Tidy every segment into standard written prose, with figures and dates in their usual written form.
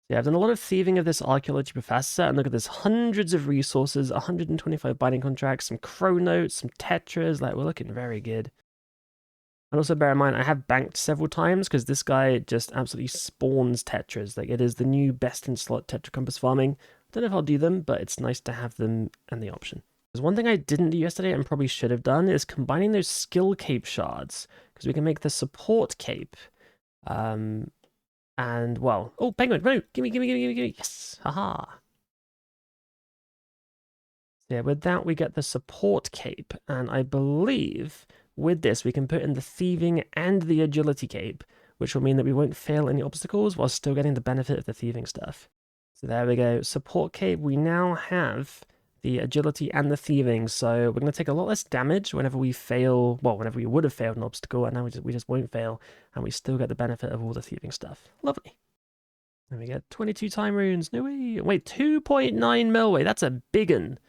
Yeah, I've done a lot of thieving of this archaeology professor, and look at this, hundreds of resources, 125 binding contracts, some crow notes, some tetras, like, we're looking very good. And also bear in mind, I have banked several times, because this guy just absolutely spawns tetras. Like, it is the new best-in-slot tetra compass farming. I don't know if I'll do them, but it's nice to have them and the option. There's one thing I didn't do yesterday and probably should have done, is combining those skill cape shards, because we can make the support cape. And, well, oh, penguin, no, gimme, yes, haha. So yeah, with that, we get the support cape, and I believe with this, we can put in the thieving and the agility cape, which will mean that we won't fail any obstacles while still getting the benefit of the thieving stuff. So there we go, support cape, we now have the agility and the thieving, so we're going to take a lot less damage whenever we fail, well, whenever we would have failed an obstacle, and now we just won't fail, and we still get the benefit of all the thieving stuff. Lovely. And we get 22 time runes. No way. Wait, 2.9 mil. Wait, that's a big one.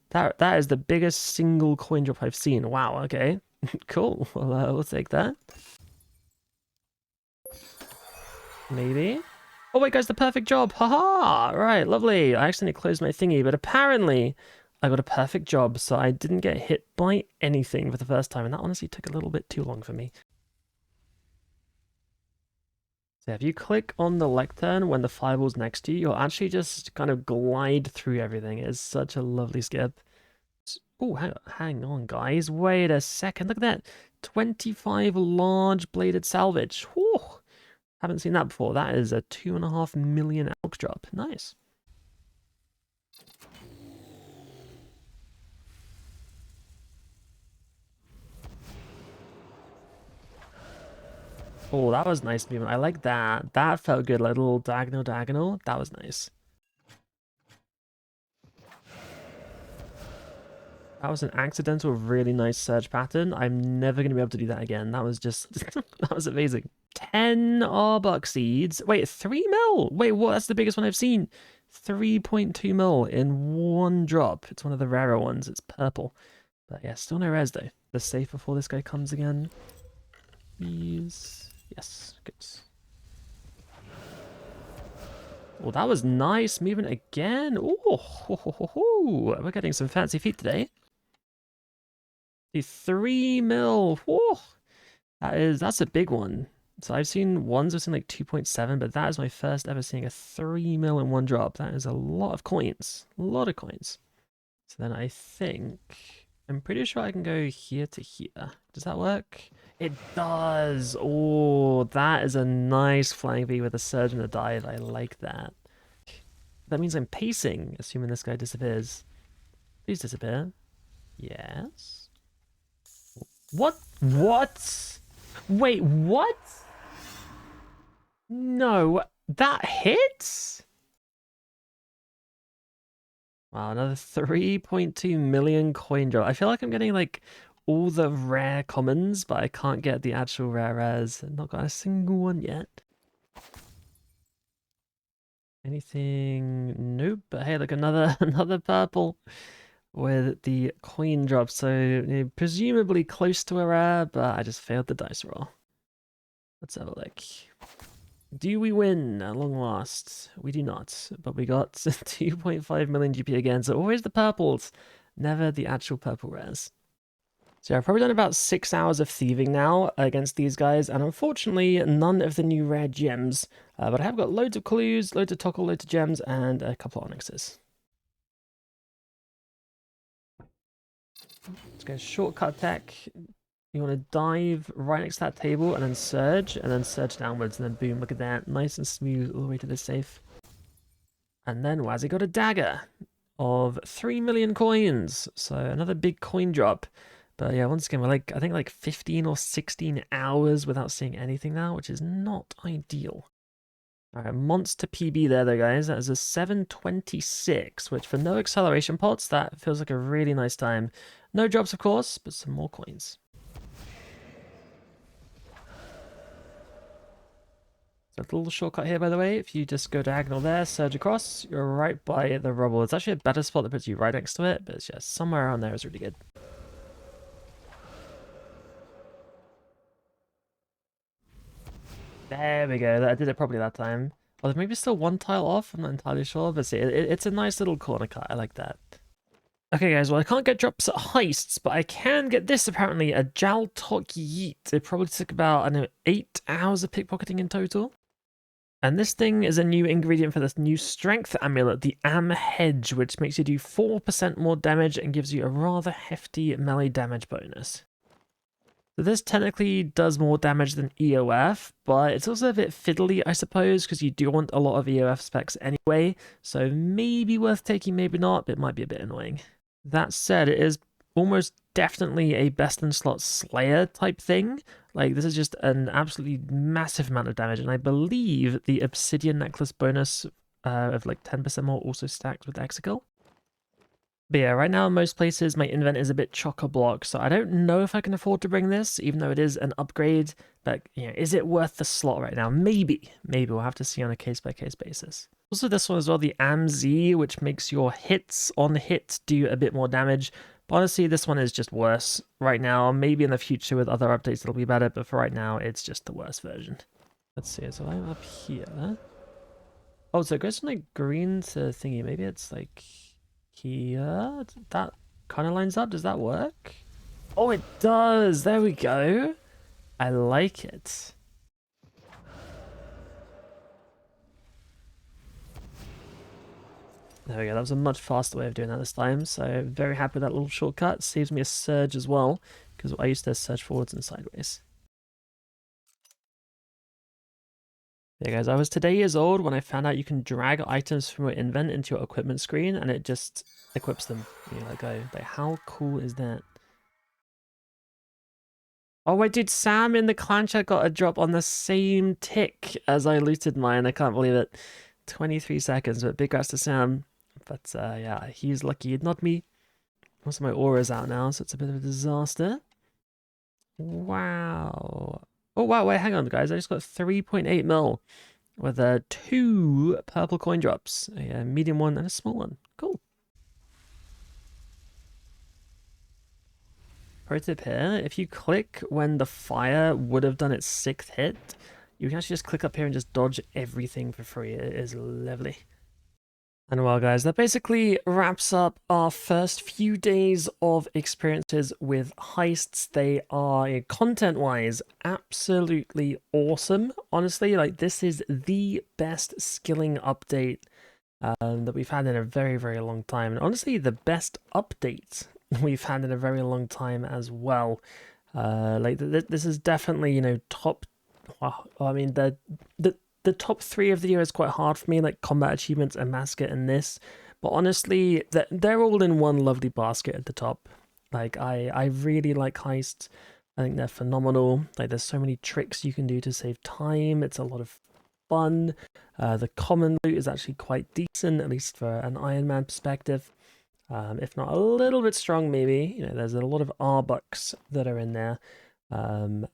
That is the biggest single coin drop I've seen. Wow, okay. Cool. Well, we'll take that. Maybe. Oh, wait, guys, the perfect job. Haha. Right, lovely. I accidentally closed my thingy, but apparently I got a perfect job, so I didn't get hit by anything for the first time, and that honestly took a little bit too long for me. So if you click on the lectern when the fireball's next to you, you'll actually just kind of glide through everything. It is such a lovely skip. Oh, hang on, guys. Wait a second. Look at that. 25 large bladed salvage. Whew. Haven't seen that before. That is a 2.5 million elk drop. Nice. Oh, that was nice movement. I like that. That felt good. Like a little diagonal. That was nice. That was an accidental, really nice surge pattern. I'm never going to be able to do that again. That was just, that was amazing. 10 Arbok seeds. Wait, 3 mil? Wait, what? That's the biggest one I've seen. 3.2 mil in one drop. It's one of the rarer ones. It's purple. But yeah, still no res though. The safe before this guy comes again. Please. Yes, good. Oh, that was nice. Movement again. Oh, we're getting some fancy feet today. The 3 mil. Whoa. That's a big one. So I've seen ones I've seen like 2.7, but that is my first ever seeing a 3 mil in one drop. That is a lot of coins. A lot of coins. So then I think I'm pretty sure I can go here to here. Does that work? It does. Oh, that is a nice flying V with a surge and a dive. I like that. That means I'm pacing, assuming this guy disappears. Please disappear. Yes. What? What? Wait, what? No, that hits? Wow, another 3.2 million coin drop. I feel like I'm getting like all the rare commons, but I can't get the actual rare rares. I've not got a single one yet. Anything? Nope. But hey, look, another purple with the coin drop. So you know, presumably close to a rare, but I just failed the dice roll. Let's have a look. Do we win at long last? We do not, but we got 2.5 million GP again, so always the purples, never the actual purple rares. So I've probably done about 6 hours of thieving now against these guys, and unfortunately none of the new rare gems, but I have got loads of clues, loads of tockle, loads of gems, and a couple of onyxes. Let's go shortcut attack. You want to dive right next to that table and then surge downwards, and then boom, look at that. Nice and smooth all the way to the safe. And then Wazzy got a dagger of 3 million coins. So another big coin drop. But yeah, once again, we're like, I think like 15 or 16 hours without seeing anything now, which is not ideal. All right, monster PB there though, guys. That is a 726, which for no acceleration pots, that feels like a really nice time. No drops, of course, but some more coins. So a little shortcut here, by the way. If you just go diagonal there, surge across, you're right by the rubble. It's actually a better spot that puts you right next to it, but it's just somewhere around there is really good. There we go. I did it properly that time. Or maybe still one tile off, I'm not entirely sure, but see, it's a nice little corner cut, I like that. Okay guys, well I can't get drops at heists, but I can get this apparently, a Jaltok Yeet. It probably took about, I don't know, 8 hours of pickpocketing in total. And this thing is a new ingredient for this new strength amulet, the Am Hedge, which makes you do 4% more damage and gives you a rather hefty melee damage bonus. So this technically does more damage than EOF, but it's also a bit fiddly, I suppose, because you do want a lot of EOF specs anyway, so maybe worth taking, maybe not, but it might be a bit annoying. That said, it is almost definitely a best in slot slayer type thing. Like, this is just an absolutely massive amount of damage, and I believe the obsidian necklace bonus of like 10% more also stacks with Exegol. But yeah, right now in most places my invent is a bit chock-a-block, so I don't know if I can afford to bring this, even though it is an upgrade. But, you know, is it worth the slot right now? Maybe. Maybe we'll have to see on a case-by-case basis. Also this one as well, the AMZ, which makes your hits on hit do a bit more damage. But honestly, this one is just worse right now. Maybe in the future with other updates it'll be better, but for right now, it's just the worst version. Let's see, so I'm up here. Oh, so it goes from like green to thingy. Maybe it's like here. That kind of lines up. Does that work? Oh, it does. There we go. I like it. There we go. That was a much faster way of doing that this time. So very happy with that little shortcut. Saves me a surge as well, because I used to surge forwards and sideways. Yeah, guys, I was today years old when I found out you can drag items from your invent into your equipment screen and it just equips them. You let go. Like, how cool is that? Oh wait, dude, Sam in the clan chat got a drop on the same tick as I looted mine. I can't believe it. 23 seconds, but big congrats to Sam. But yeah, he's lucky, not me. Also, my aura's out now, so it's a bit of a disaster. Wow. Oh wow, wait, hang on, guys. I just got 3.8 mil with 2 purple coin drops, a medium one and a small one. Cool. Pro tip here, if you click when the fire would have done its 6th hit, you can actually just click up here and just dodge everything for free. It is lovely. And well, guys, that basically wraps up our first few days of experiences with heists. They are, content-wise, absolutely awesome. Honestly, like, this is the best skilling update that we've had in a very, very long time. And honestly, the best update we've had in a very long time as well. Like, this is definitely, top... Well, I mean, the top 3 of the year is quite hard for me, like combat achievements and Mascot and this, but honestly they're all in one lovely basket at the top. Like, I really like heists. I think they're phenomenal. Like, there's so many tricks you can do to save time. It's a lot of fun. The common loot is actually quite decent, at least for an Iron Man perspective, if not a little bit strong maybe. There's a lot of R-bucks that are in there, and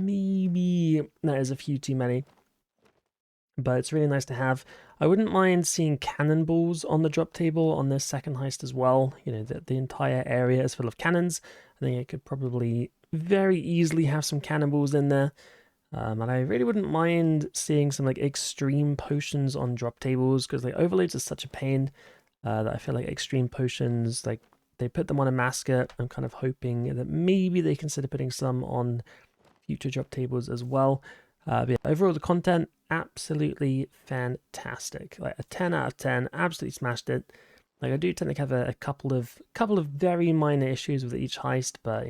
maybe that is a few too many. But it's really nice to have. I wouldn't mind seeing cannonballs on the drop table on this second heist as well. The entire area is full of cannons. I think it could probably very easily have some cannonballs in there. And I really wouldn't mind seeing some like extreme potions on drop tables, because like overloads is such a pain that I feel like extreme potions, like they put them on a mascot. I'm kind of hoping that maybe they consider putting some on future drop tables as well. But yeah, overall the content, absolutely fantastic. Like a 10 out of 10, absolutely smashed it. Like, I do tend to have a couple of very minor issues with each heist, but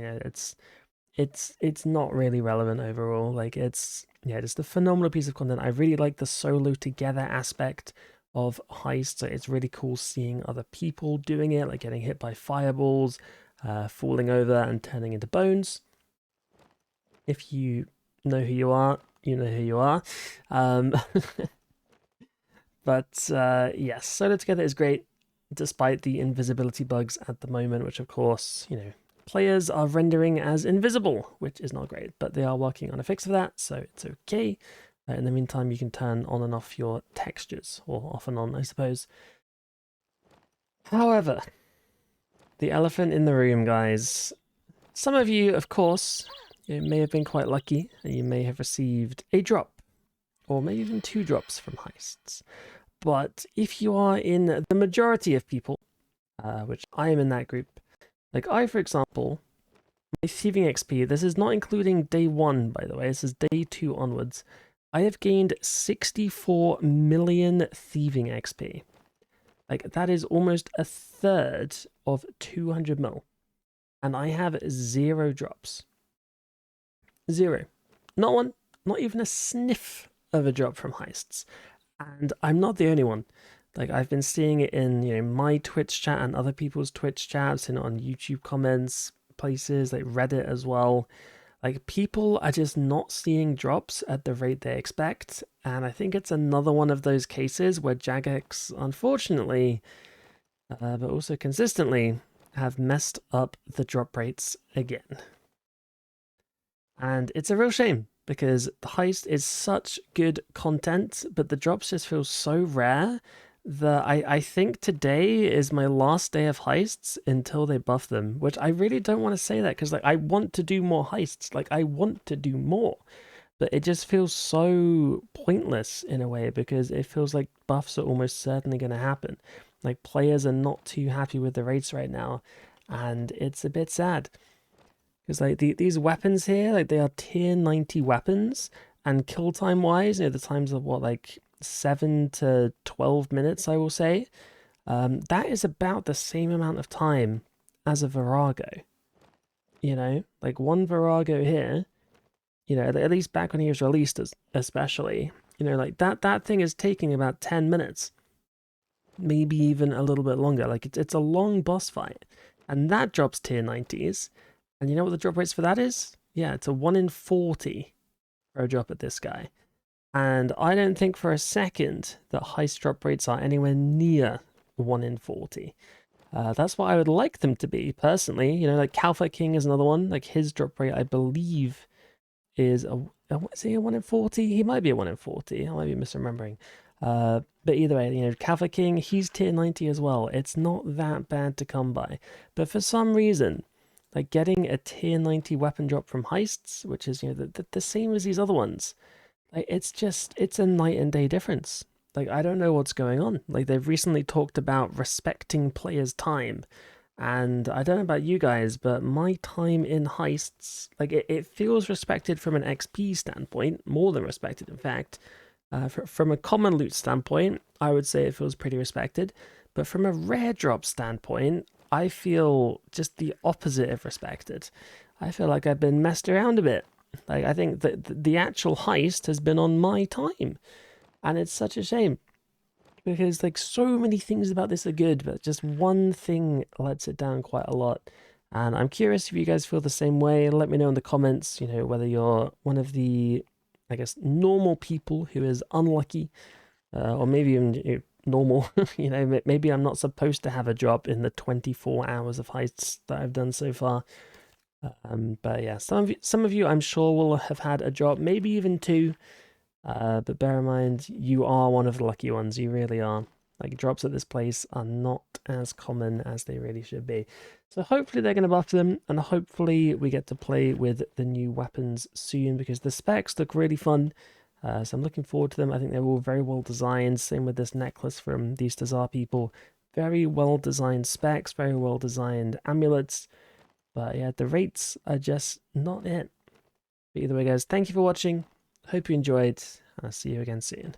it's not really relevant overall. Like, it's just a phenomenal piece of content. I really like the solo together aspect of heists. So it's really cool seeing other people doing it, like getting hit by fireballs, falling over and turning into bones. If you know who you are, you know who you are. But yes, solo together is great, despite the invisibility bugs at the moment, which of course, players are rendering as invisible, which is not great, but they are working on a fix for that, so it's okay. In the meantime, you can turn on and off your textures, or off and on, I suppose. However, the elephant in the room, guys. Some of you, of course, may have been quite lucky, and you may have received a drop or maybe even 2 drops from heists. But if you are in the majority of people, which I am in that group, like I, for example, my thieving XP, this is not including day 1, by the way, this is day 2 onwards, I have gained 64 million thieving XP. Like, that is almost a third of 200 mil. And I have 0 drops. 0. Not one, not even a sniff of a drop from heists. And I'm not the only one. Like, I've been seeing it in, my Twitch chat and other people's Twitch chats and on YouTube comments, places like Reddit as well. Like, people are just not seeing drops at the rate they expect. And I think it's another one of those cases where Jagex, unfortunately, but also consistently, have messed up the drop rates again. And it's a real shame, because the heist is such good content, but the drops just feel so rare that I think today is my last day of heists until they buff them, which I really don't want to say that, because like I want to do more heists, like I want to do more, but it just feels so pointless in a way, because it feels like buffs are almost certainly going to happen. Like, players are not too happy with the rates right now, and it's a bit sad. Because like these weapons here, like they are tier 90 weapons, and kill time wise, the times of what, like 7 to 12 minutes, I will say. That is about the same amount of time as a Virago. Like one Virago here, at least back when he was released, especially, like that thing is taking about 10 minutes, maybe even a little bit longer. Like it's a long boss fight, and that drops tier 90s. And you know what the drop rates for that is? Yeah, it's a 1 in 40 for a drop at this guy. And I don't think for a second that heist drop rates are anywhere near 1 in 40. That's what I would like them to be, personally. Like Calfa King is another one. Like his drop rate, I believe, is is he a 1 in 40? He might be a 1 in 40. I might be misremembering. But either way, Calfa King, he's tier 90 as well. It's not that bad to come by. But for some reason, like getting a tier 90 weapon drop from heists, which is the same as these other ones, like it's a night and day difference. Like I don't know what's going on. Like they've recently talked about respecting players' time, and I don't know about you guys, but my time in heists, like it feels respected from an XP standpoint, more than respected in fact. From a common loot standpoint, I would say it feels pretty respected, but from a rare drop standpoint, I feel just the opposite of respected. I feel like I've been messed around a bit. Like I think that the actual heist has been on my time, and it's such a shame, because like so many things about this are good, but just one thing lets it down quite a lot. And I'm curious if you guys feel the same way. Let me know in the comments, whether you're one of the, I guess, normal people who is unlucky, or maybe even normal. Maybe I'm not supposed to have a drop in the 24 hours of heists that I've done so far. But yeah, some of you I'm sure will have had a drop, maybe even 2. But bear in mind, you are one of the lucky ones. You really are. Like, drops at this place are not as common as they really should be. So hopefully they're going to buff them, and hopefully we get to play with the new weapons soon, because the specs look really fun. So I'm looking forward to them. I think they're all very well designed. Same with this necklace from these Tazar people. Very well designed specs, very well designed amulets. But yeah, the rates are just not it. But either way, guys, thank you for watching. Hope you enjoyed. I'll see you again soon.